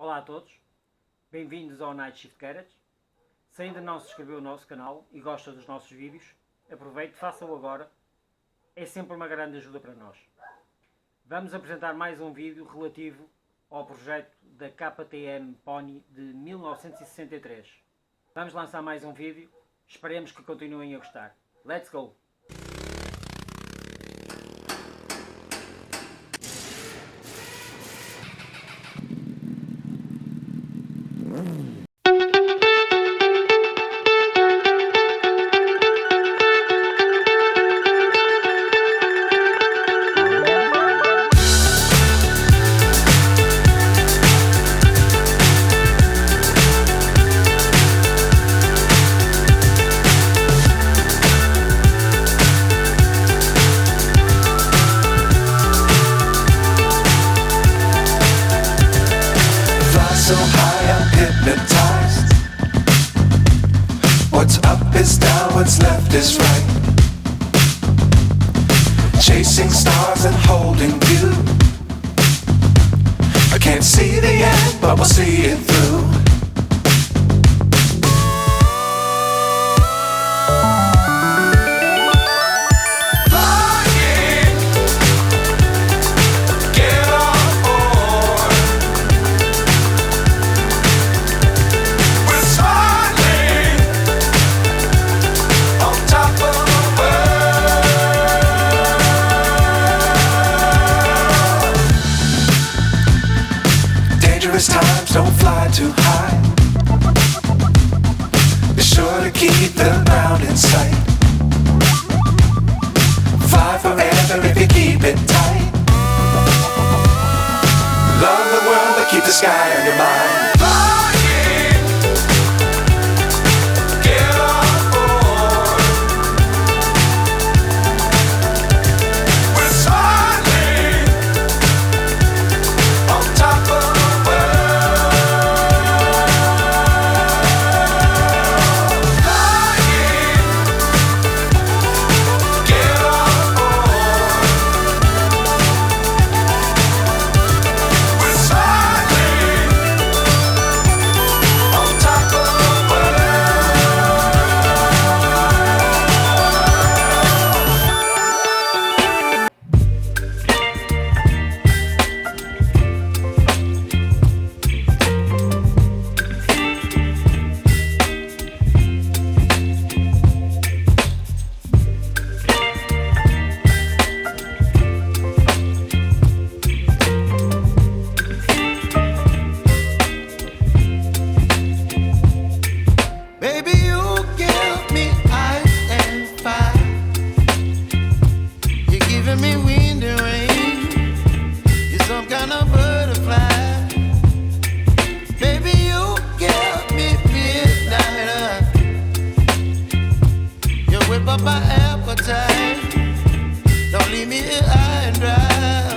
Olá a todos, bem-vindos ao Night Shift Garage. Se ainda não se inscreveu no nosso canal e gosta dos nossos vídeos, aproveite, faça-o agora, é sempre uma grande ajuda para nós. Vamos apresentar mais um vídeo relativo ao projeto da KTM Ponny de 1963. Vamos lançar mais um vídeo, esperemos que continuem a gostar. Let's go! So high I'm hypnotized. What's up is down, what's left is right. Chasing stars and holding you. I can't see the end, but we'll see it through. Times don't fly too high. Be sure to keep the ground in sight. Fly forever if you keep it tight. Love the world but keep the sky on your mind. Up my appetite. Don't leave me here high and dry.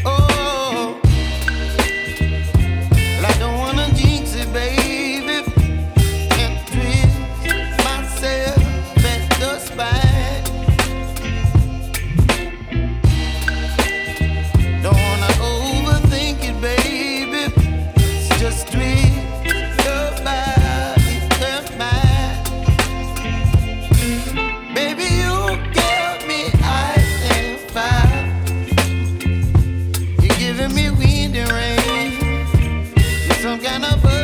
Oh, well, I don't wanna jinx it, baby, and twist myself at the spine. Don't wanna overthink it, baby. It's just twist your body and mine. Baby, you give me ice and fire. You're giving me wind and rain. You're some kind of bird.